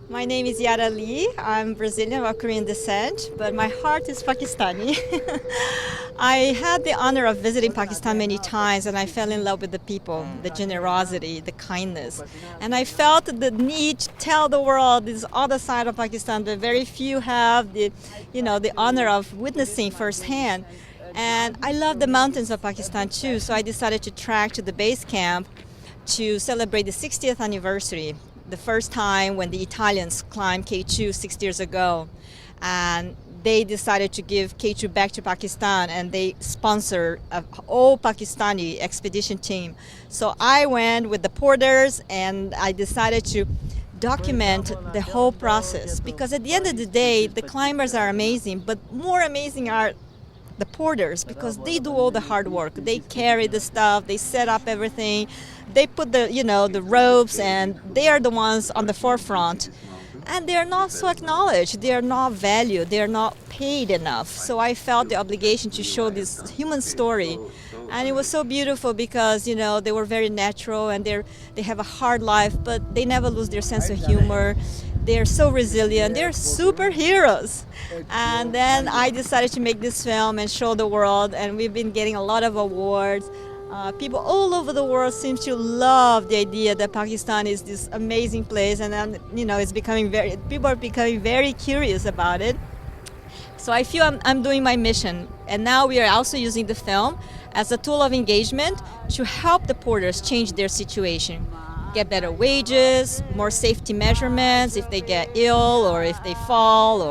My name is Yara Lee. I'm Brazilian of Korean descent, but my heart is Pakistani. I had the honor of visiting Pakistan many times, and I fell in love with the people, the generosity, the kindness. And I felt the need to tell the world this other side of Pakistan that very few have the honor of witnessing firsthand. And I love the mountains of Pakistan too, so I decided to trek to the base camp to celebrate the 60th anniversary, the first time when the Italians climbed K2 6 years ago. And they decided to give K2 back to Pakistan, and they sponsored an all Pakistani expedition team. So I went with the porters, and I decided to document the whole process, because at the end of the day, the climbers are amazing, but more amazing are the porters, because they do all the hard work. They carry the stuff, they set up everything, they put the ropes, and they are the ones on the forefront. And they are not so acknowledged, they are not valued, they are not paid enough. So I felt the obligation to show this human story. And it was so beautiful because they were very natural, and they have a hard life, but they never lose their sense of humor. They're so resilient. They're superheroes. And then I decided to make this film and show the world, and we've been getting a lot of awards. People all over the world seem to love the idea that Pakistan is this amazing place, and then people are becoming very curious about it. So I feel I'm doing my mission, and now we are also using the film as a tool of engagement to help the porters change their situation, get better wages, more safety measurements if they get ill or if they fall,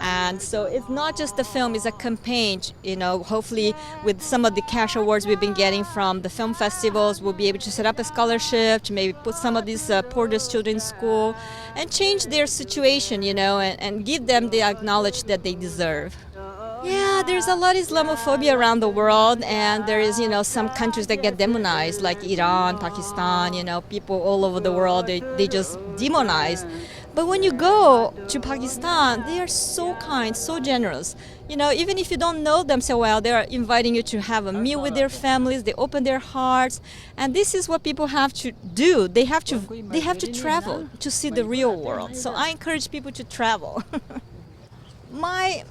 and so it's not just the film, it's a campaign. Hopefully with some of the cash awards we've been getting from the film festivals, we'll be able to set up a scholarship to maybe put some of these porters children in school and change their situation, and give them the acknowledgement that they deserve. Yeah, there's a lot of Islamophobia around the world, and there is, some countries that get demonized, like Iran, Pakistan, people all over the world, they just demonize. But when you go to Pakistan, they are so kind, so generous. Even if you don't know them so well, they are inviting you to have a meal with their families, they open their hearts, and this is what people have to do. They have to travel to see the real world. So I encourage people to travel. My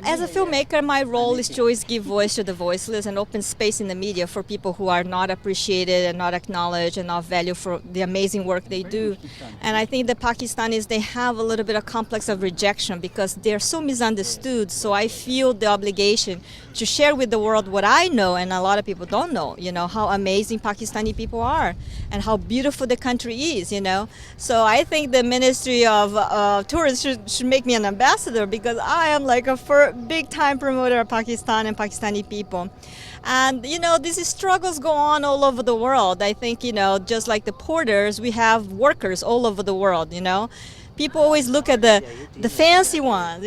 As a filmmaker, my role is to always give voice to the voiceless and open space in the media for people who are not appreciated and not acknowledged and not valued for the amazing work they do. And I think the Pakistanis, they have a little bit of complex of rejection because they're so misunderstood. So I feel the obligation to share with the world what I know, and a lot of people don't know, how amazing Pakistani people are and how beautiful the country is, So I think the Ministry of Tourism should make me an ambassador, because I am like a big time promoter of Pakistan and Pakistani people. And these struggles go on all over the world. I think just like the porters, we have workers all over the world. People always look at the fancy ones,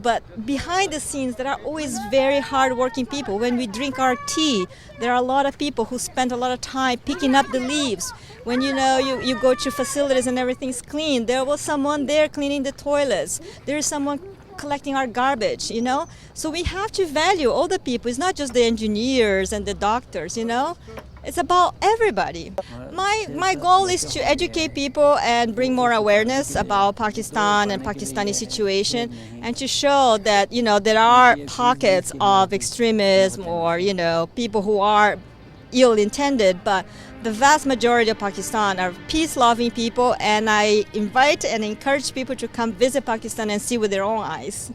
but behind the scenes there are always very hardworking people. When we drink our tea, there are a lot of people who spend a lot of time picking up the leaves. When you go to facilities and everything's clean, there was someone there cleaning the toilets. There is someone collecting our garbage, So we have to value all the people. It's not just the engineers and the doctors, It's about everybody. My goal is to educate people and bring more awareness about Pakistan and Pakistani situation, and to show that, there are pockets of extremism or, people who are ill-intended, but the vast majority of Pakistan are peace-loving people, and I invite and encourage people to come visit Pakistan and see with their own eyes.